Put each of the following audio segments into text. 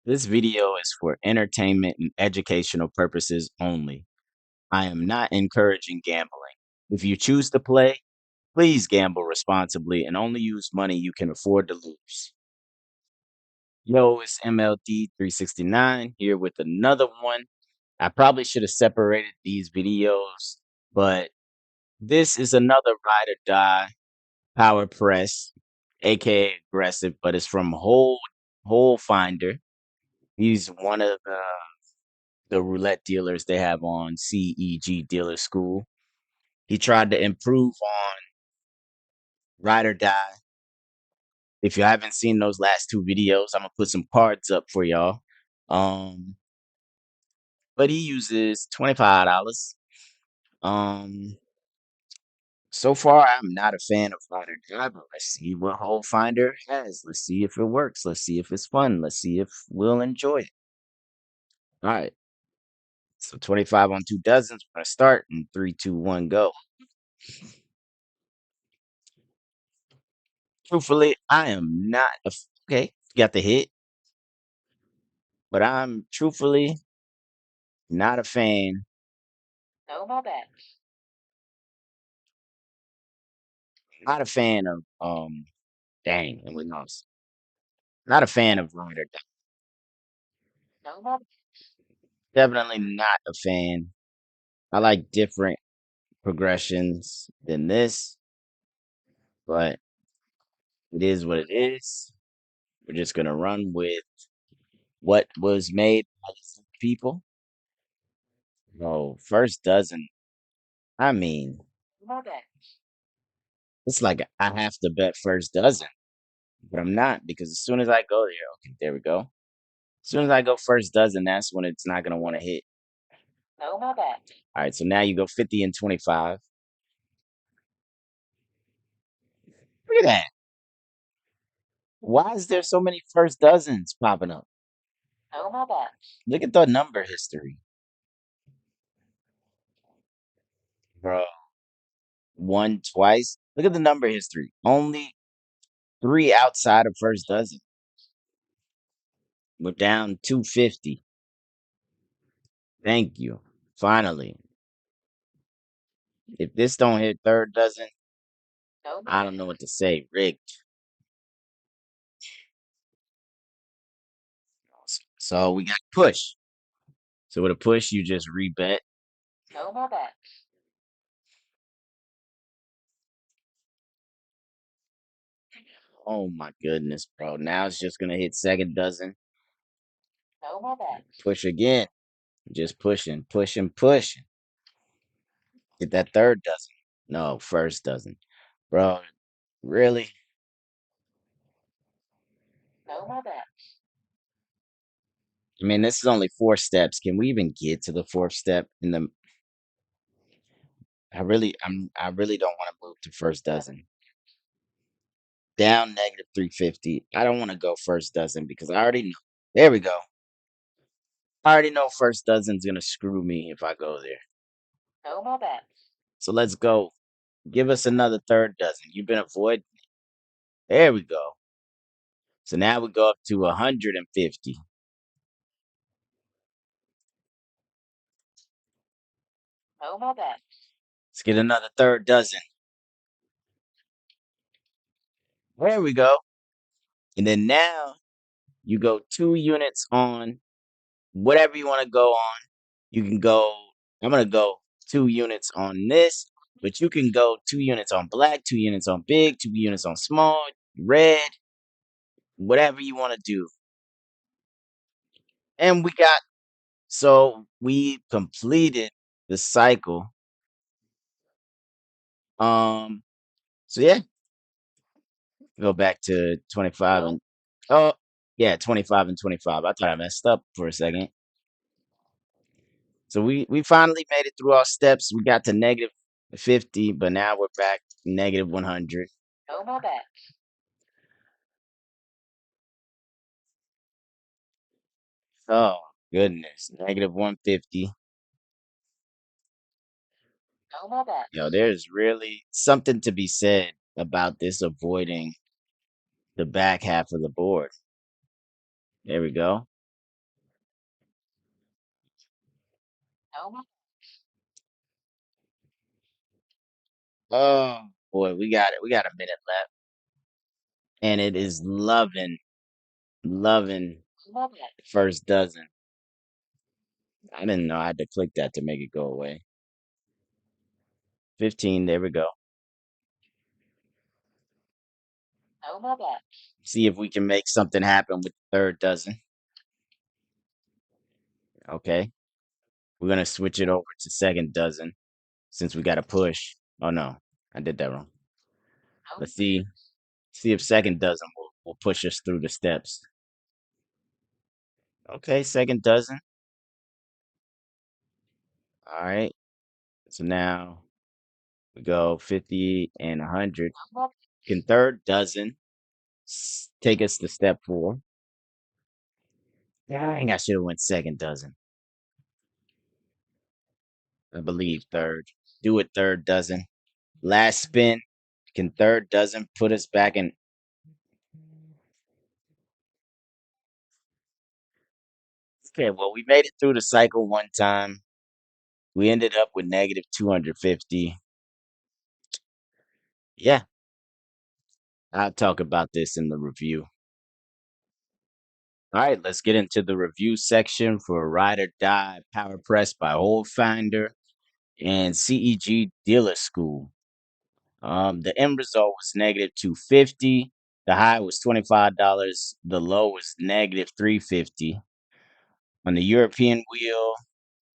This video is for entertainment and educational purposes only. I am not encouraging gambling. If you choose to play, please gamble responsibly and only use money you can afford to lose. Yo, it's MLD 369 here with another one. I probably should have separated these videos, but this is another ride or die power press, aka aggressive, but it's from Hole Finder. He's one of the roulette dealers they have on CEG Dealer School. He tried to improve on Ride or Die. If you haven't seen those last two videos, I'm gonna put some cards up for y'all. Um, but he uses $25. Um, so far I'm not a fan of Ride or Die, but let's see what Hole Finder has. Let's see if it works. Let's see if it's fun. Let's see if we'll enjoy it. All right. So 25 on 2 dozens. We're gonna start in 3, 2, 1, go. Truthfully, I am not okay. Got the hit, but I'm truthfully not a fan. No more bets. Not a fan of dang, and we lost. Not a fan of Ride or Die. No more. Definitely not a fan. I like different progressions than this, but it is what it is. We're just gonna run with what was made by some people. No, first dozen. I mean, no more bets. It's like I have to bet first dozen. But I'm not because as soon as I go there, okay, there we go. As soon as I go first dozen, that's when it's not gonna want to hit. No, my bad. All right, so now you go 50 and 25. Look at that. Why is there so many first dozens popping up? No, my bad. Look at the number history, bro. One twice. Look at the number history. Only three outside of first dozen. We're down 250. Thank you. Finally. If this don't hit third dozen, no, I don't know what to say. Rigged. So we got push. So with a push, you just rebet. No more bets. Oh my goodness, bro. Now it's just gonna hit second dozen. No more bets. Push again. Just pushing, pushing, pushing. Get that third dozen. No, first dozen. Bro, really? No more bets. I mean, this is only 4 steps. Can we even get to the fourth step in the I really don't want to move to first dozen. Down negative 350. I don't want to go first dozen because I already know. There we go. I already know first dozen's gonna screw me if I go there. No more bets. So let's go. Give us another third dozen. You've been avoiding. There we go. So now we go up to 150. No more bets. Let's get another third dozen. There we go. And then now you go 2 units on whatever you want to go on. You can go, I'm going to go 2 units on this, but you can go 2 units on black, 2 units on big, 2 units on small, red, whatever you want to do. And we completed the cycle. Um, so yeah, go back to 25 and oh yeah, 25 and 25. I thought I messed up for a second. So we finally made it through our steps. We got to negative 50, but now we're back negative 100. No more bets. Oh goodness, negative 150. No more bets. Yo, there's really something to be said about this avoiding the back half of the board. There we go. Oh boy, we got it. We got a minute left, and it is loving the first dozen. I didn't know I had to click that to make it go away. 15. There we go. See if we can make something happen with the third dozen. Okay, we're gonna switch it over to second dozen since we got to push. Oh no, I did that wrong. Let's see if second dozen will push us through the steps. Okay, second dozen. All right. So now we go 50 and 100. Can third dozen take us to step four? Dang, I should have went second dozen. I believe third. Do it third dozen. Last spin. Can third dozen put us back in? Okay, well, we made it through the cycle one time. We ended up with negative 250. Yeah, I'll talk about this in the review. All right, let's get into the review section for Ride or Die Power Press by Hold Finder and CEG Dealer School. The end result was negative 250. The high was $25. The low was negative 350. On the European wheel,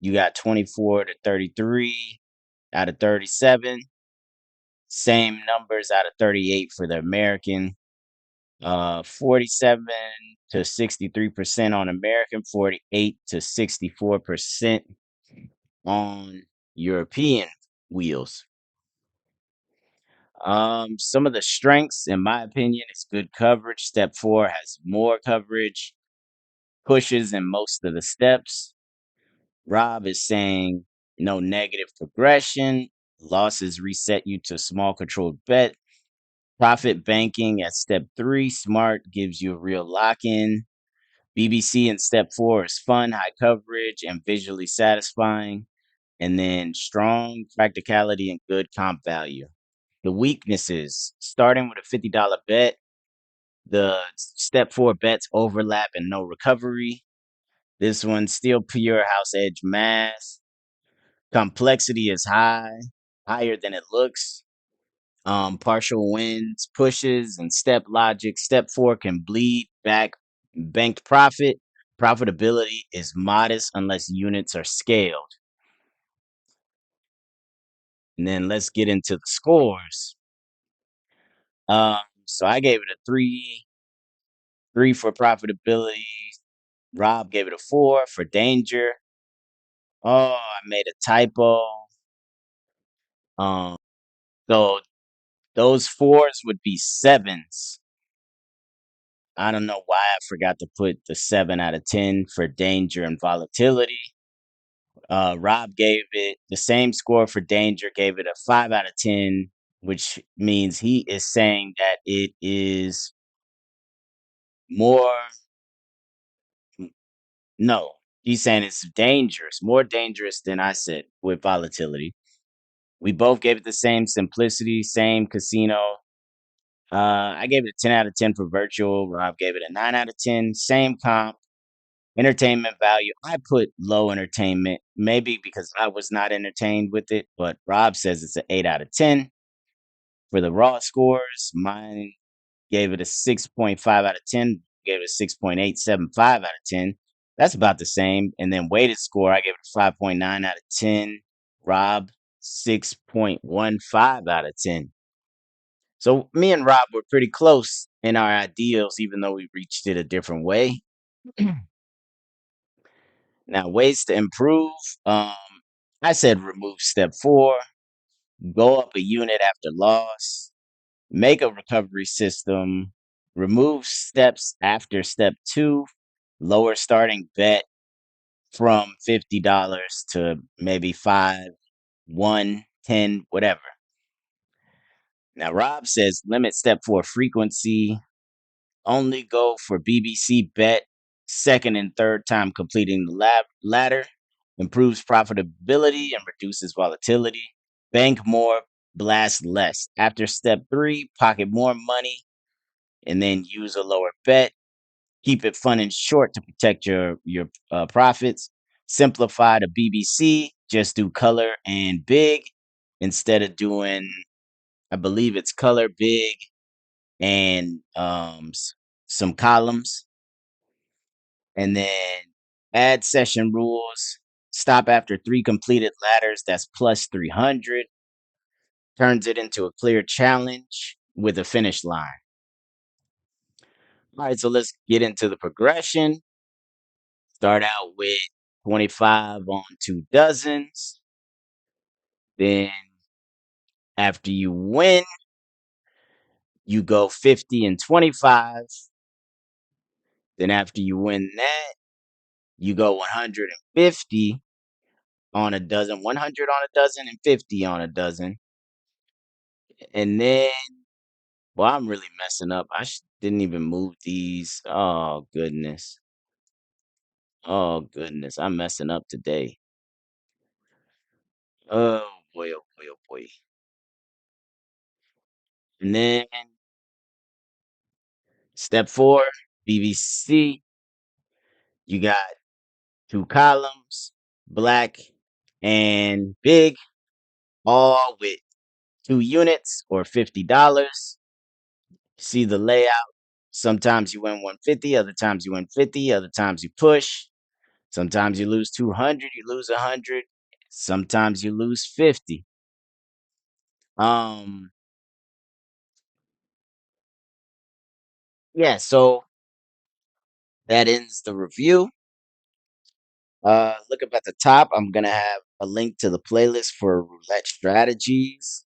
you got 24 to 33 out of 37. Same numbers out of 38 for the American. 47 to 63% on American, 48 to 64% on European wheels. Some of the strengths, in my opinion, is good coverage. Step four has more coverage, pushes in most of the steps. Rob is saying no negative progression. Losses reset you to small controlled bet. Profit banking at step three. Smart gives you a real lock in. BBC in step four is fun, high coverage, and visually satisfying. And then strong practicality and good comp value. The weaknesses, starting with a $50 bet, the step four bets overlap and no recovery. This one still pure house edge math. Complexity is high, higher than it looks. Partial wins, pushes, and step logic. Step four can bleed back banked profit. Profitability is modest unless units are scaled. And then let's get into the scores. Um, so I gave it a three for profitability. Rob gave it a 4 for danger. Oh, I made a typo. Um, so those fours would be sevens. I don't know why I forgot to put the 7 out of 10 for danger and volatility. Rob gave it the same score for danger, gave it a 5 out of 10, which means he is saying that it is more. No, he's saying it's dangerous, more dangerous than I said with volatility. We both gave it the same simplicity, same casino. I gave it a 10 out of 10 for virtual. Rob gave it a 9 out of 10. Same comp. Entertainment value. I put low entertainment, maybe because I was not entertained with it, but Rob says it's an 8 out of 10. For the raw scores, mine gave it a 6.5 out of 10, gave it a 6.875 out of 10. That's about the same. And then weighted score, I gave it a 5.9 out of 10. Rob, 6.15 out of 10. So me and Rob were pretty close in our ideals, even though we reached it a different way. Now, ways to improve. Um, I said remove step four, go up a unit after loss, make a recovery system, remove steps after step two, lower starting bet from $50 to maybe 5, 1, 10, whatever. Now, Rob says limit step four frequency, only go for BBC bet second and third time completing the ladder. improves profitability and reduces volatility. Bank more, blast less. After step three, pocket more money and then use a lower bet. Keep it fun and short to protect your profits. Simplify the BBC. Just do color and big instead of doing, I believe it's color big and some columns. And then add session rules. Stop after three completed ladders. That's plus 300. Turns it into a clear challenge with a finish line. All right, so let's get into the progression. Start out with 25 on 2 dozens. Then after you win, you go 50 and 25. Then after you win that, you go 150 on a dozen, 100 on a dozen, and 50 on a dozen. And then, well, I'm really messing up. Didn't even move these. Oh, goodness. Oh, goodness. I'm messing up today. Oh, boy. Oh, boy. Oh, boy. And then step four, BBC. You got two columns, black and big, all with 2 units or $50. See the layout. Sometimes you win 150, other times you win 50, other times you push. Sometimes you lose 200, you lose 100. Sometimes you lose 50. Um, yeah, so that ends the review. Look up at the top. I'm gonna have a link to the playlist for roulette strategies.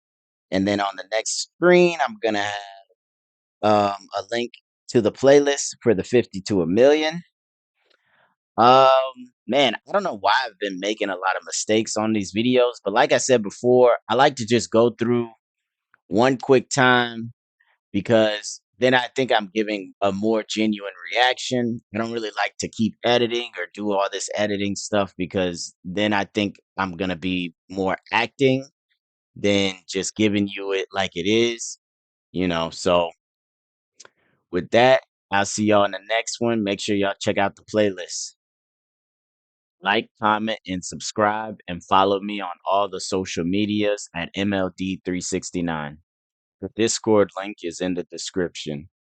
And then on the next screen, I'm gonna have a link to the playlist for the 50 to a million. Man, I don't know why I've been making a lot of mistakes on these videos, but like I said before, I like to just go through one quick time because then I think I'm giving a more genuine reaction. I don't really like to keep editing or do all this editing stuff because then I think I'm gonna be more acting than just giving you it like it is. So with that, I'll see y'all in the next one. Make sure y'all check out the playlist. Like, comment, and subscribe, and follow me on all the social medias at MLD369. The Discord link is in the description.